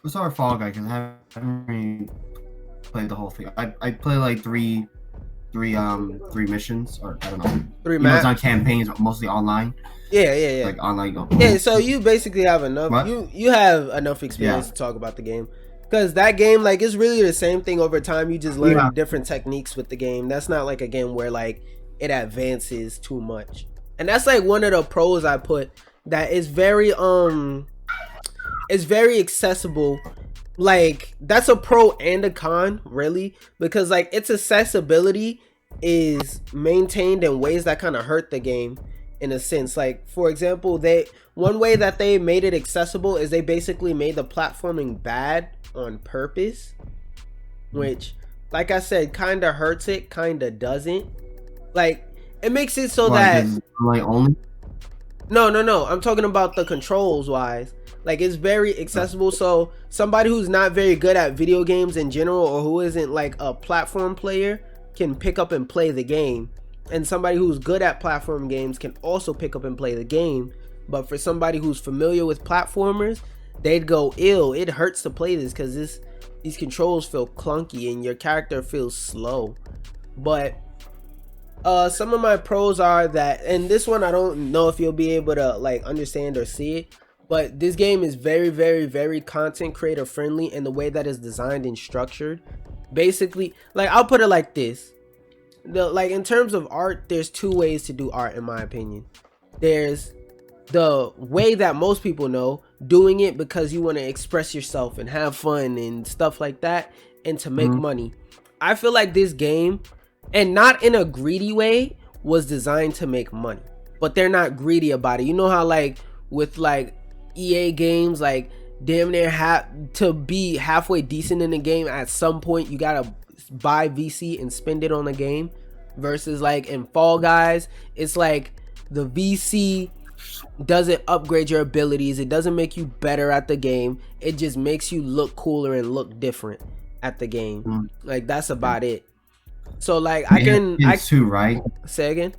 Let's start with Fall Guy because I haven't really played the whole thing. I play like three missions, or I don't know. Three It's not maps. campaigns, mostly online. Yeah, yeah, yeah. Like online. Yeah, so you basically have enough. What? You have enough Yeah. experience to talk about the game, because that game, like, it's really the same thing over time. You just Yeah. learn different techniques with the game. That's not like a game where like it advances too much, and that's like one of the pros I put. That is very it's very accessible. Like, that's a pro and a con, really, because like its accessibility is maintained in ways that kind of hurt the game in a sense. Like, for example, they one way that they made it accessible is they basically made the platforming bad on purpose, which, like I said, kind of hurts it, kind of doesn't. Like, it makes it so Why? that Because like only. no, I'm talking about the controls wise. Like, it's very accessible, so somebody who's not very good at video games in general, or who isn't like a platform player, can pick up and play the game. And somebody who's good at platform games can also pick up and play the game. But for somebody who's familiar with platformers, they'd go, ew, it hurts to play this because these controls feel clunky and your character feels slow. But some of my pros are that, and this one I don't know if you'll be able to like understand or see it, but this game is very, very, very content creator friendly in the way that it's designed and structured. Basically, like, I'll put it like this: like, in terms of art, there's two ways to do art in my opinion. There's the way that most people know, doing it because you want to express yourself and have fun and stuff like that, and to make money. I feel like this game, and not in a greedy way, was designed to make money, but they're not greedy about it. You know how like with like EA games, like, damn near to be halfway decent in the game, at some point you gotta buy VC and spend it on the game, versus like in Fall Guys, it's like the VC doesn't upgrade your abilities, it doesn't make you better at the game, it just makes you look cooler and look different at the game. Like, that's about it. So like, I skins too, right? say again.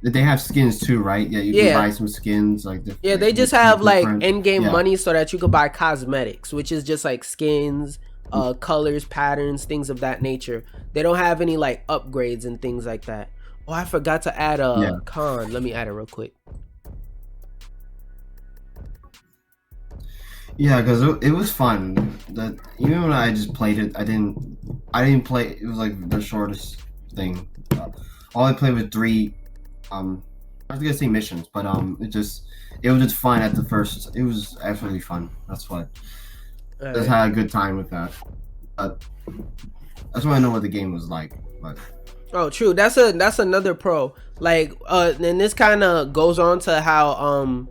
They have skins too, right? Yeah, you can buy some skins like different. Yeah, they just have like in-game money so that you could buy cosmetics, which is just like skins, colors, patterns, things of that nature. They don't have any like upgrades and things like that. Oh, I forgot to add a con. Let me add it real quick. Yeah, because it was fun. That even when I just played it, I didn't play. It was like the shortest thing. All I played was three. I was gonna say missions, but it was just fun at the first. It was absolutely fun. That's what. Just had a good time with that. But that's why I know what the game was like. But oh, true. That's another pro. Like, and this kind of goes on to how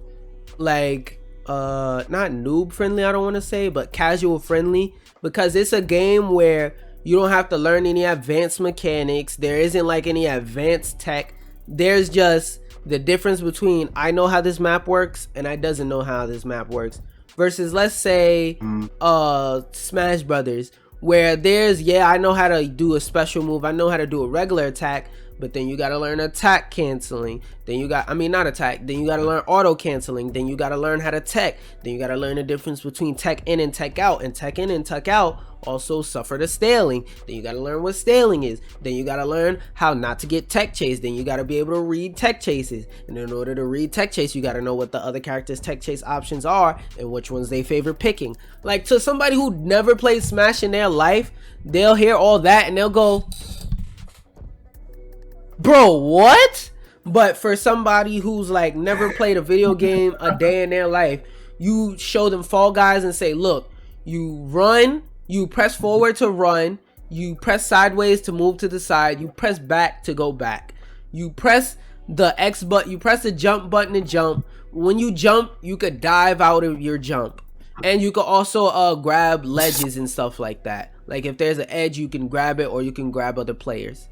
like, not noob friendly, I don't want to say, but casual friendly, because it's a game where you don't have to learn any advanced mechanics. There isn't like any advanced tech. There's just the difference between I know how this map works and I doesn't know how this map works, versus, let's say, Smash Brothers, where there's, yeah, I know how to do a special move, I know how to do a regular attack, but then you gotta learn attack canceling, then you got, I mean, not attack, then you gotta learn auto canceling, then you gotta learn how to tech, then you gotta learn the difference between tech in and tech out, and tech in and tech out also suffer the staling. Then you gotta learn what staling is, then you gotta learn how not to get tech chased, then you gotta be able to read tech chases, and in order to read tech chase, you gotta know what the other characters' tech chase options are and which ones they favor picking. Like, to somebody who never played Smash in their life, they'll hear all that and they'll go, bro, what? But for somebody who's like never played a video game a day in their life, you show them Fall Guys and say, look, you run, you press forward to run, you press sideways to move to the side, you press back to go back, you press the X button, you press the jump button to jump. When you jump, you could dive out of your jump, and you could also grab ledges and stuff like that. Like, if there's an edge, you can grab it, or you can grab other players.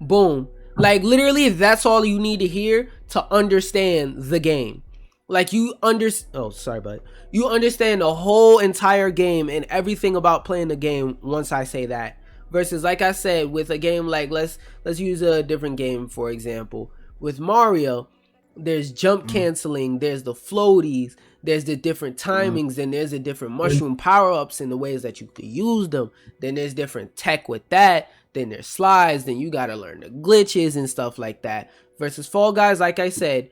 Boom. Like, literally, that's all you need to hear to understand the game. Like, you oh, sorry, bud. You understand the whole entire game and everything about playing the game once I say that. Versus, like I said, with a game like, let's use a different game, for example. With Mario, there's jump canceling, there's the floaties, there's the different timings, then there's the different mushroom power-ups and the ways that you could use them. Then there's different tech with that. Then there's slides. Then you gotta learn the glitches and stuff like that. Versus Fall Guys, like I said,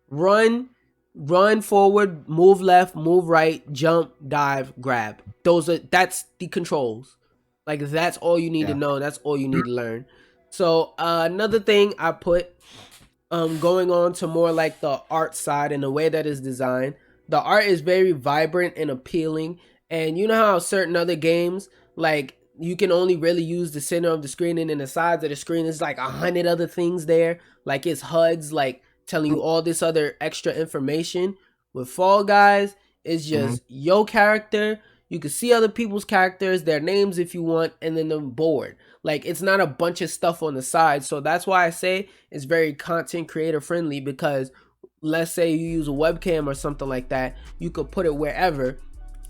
run forward, move left, move right, jump, dive, grab. That's the controls. Like, that's all you need to know. That's all you need to learn. So another thing I put, going on to more like the art side and the way that it's designed. The art is very vibrant and appealing. And you know how certain other games, like, you can only really use the center of the screen, and then the sides of the screen is like 100 other things there. Like, it's HUDs, like, telling you all this other extra information. With Fall Guys, it's just your character. You can see other people's characters, their names if you want, and then the board. Like, it's not a bunch of stuff on the side. So that's why I say it's very content creator friendly, because let's say you use a webcam or something like that, you could put it wherever.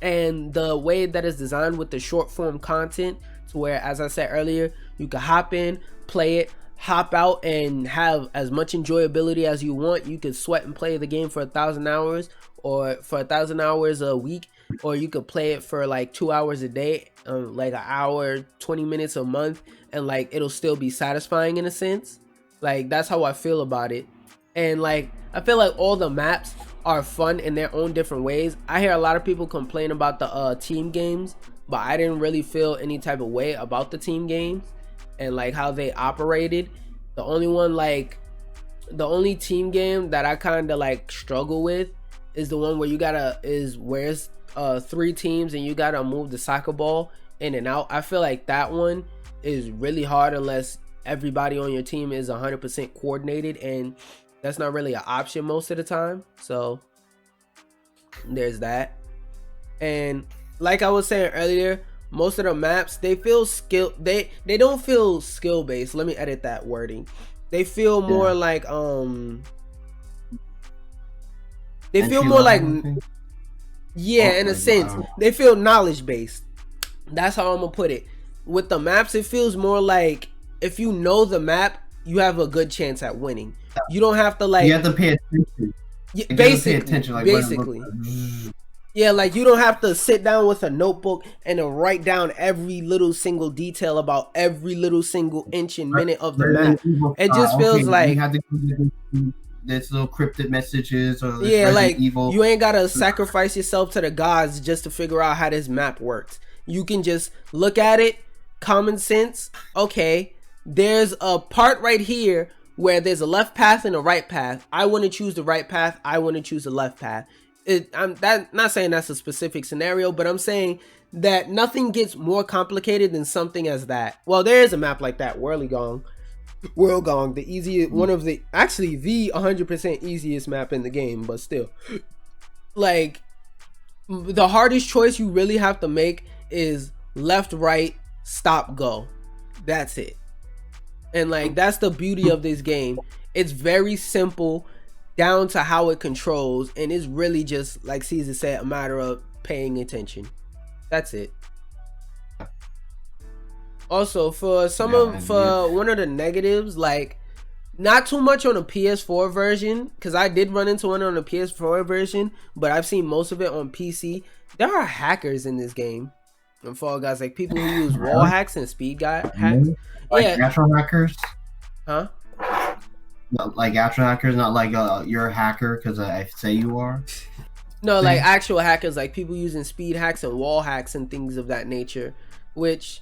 And the way that it's designed with the short form content, to where, as I said earlier, you can hop in, play it, hop out, and have as much enjoyability as you want. You could sweat and play the game for 1,000 hours, or for 1,000 hours a week, or you could play it for like 2 hours a day, like an hour, 20 minutes a month, and like it'll still be satisfying in a sense. Like, that's how I feel about it. And like, I feel like all the maps are fun in their own different ways. I hear a lot of people complain about the team games, but I didn't really feel any type of way about the team games and like how they operated. The only team game that I kind of like struggle with is the one where it's 3 teams and you gotta move the soccer ball in and out. I feel like that one is really hard unless everybody on your team is 100% coordinated, and that's not really an option most of the time. So there's that. And like I was saying earlier, most of the maps, they feel they don't feel skill based. Let me edit that wording. They feel more like they feel more like in a sense they feel knowledge based. That's how I'm gonna put it. With the maps, it feels more like if you know the map, you have a good chance at winning. You don't have to like, you have to pay attention. Basically. Yeah, like, you don't have to sit down with a notebook and write down every little single detail about every little single inch and minute of the map. It just feels like you have to there's little cryptic messages, or like evil. You ain't gotta sacrifice yourself to the gods just to figure out how this map works. You can just look at it, common sense. Okay, there's a part right here where there's a left path and a right path. I want to choose the right path. I want to choose the left path. I'm not saying that's a specific scenario, but I'm saying that nothing gets more complicated than something as that. Well, there is a map like that, World Gong, the easiest, one of the, actually the 100% easiest map in the game, but still, like, the hardest choice you really have to make is left, right, stop, go. That's it. And like, that's the beauty of this game. It's very simple down to how it controls, and it's really just, like Caesar said, a matter of paying attention. That's it. Also, for one of the negatives, like, not too much on the PS4 version, because I did run into one on the PS4 version, but I've seen most of it on PC. There are hackers in this game in Fall Guys, like people who use wall hacks and speed hacks. Like actual hackers? Huh? Not like actual hackers, not like you're a hacker because I say you are. No, like actual hackers, like people using speed hacks and wall hacks and things of that nature, which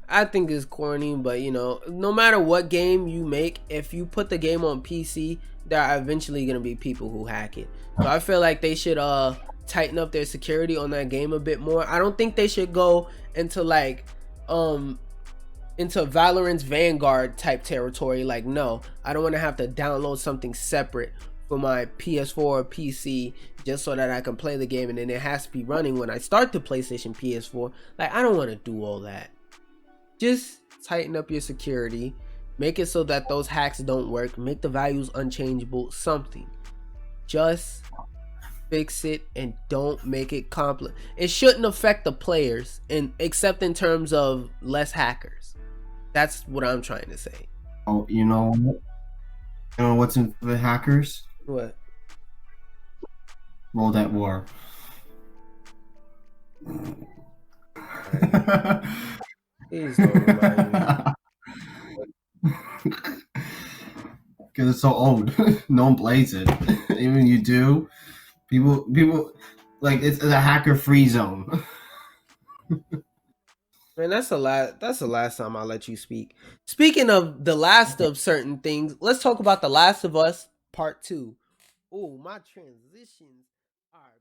I think is corny. But you know, no matter what game you make, if you put the game on PC, there are eventually gonna be people who hack it. So I feel like they should tighten up their security on that game a bit more. I don't think they should go into like into Valorant's Vanguard type territory. Like, no, I don't want to have to download something separate for my PS4 or PC just so that I can play the game, and then it has to be running when I start the PlayStation PS4. Like, I don't want to do all that. Just tighten up your security, make it so that those hacks don't work, make the values unchangeable, something. Just fix it and don't make it complex. It shouldn't affect the players, except in terms of less hackers. That's what I'm trying to say. Oh, you know what's in the hackers? What? World at War. Please don't remind me. Because it's so old. No one plays it. Even you do. People like it's a hacker-free zone. Man, that's the last. That's the last time I'll let you speak. Speaking of the last of certain things, let's talk about The Last of Us Part 2. Oh, my transitions are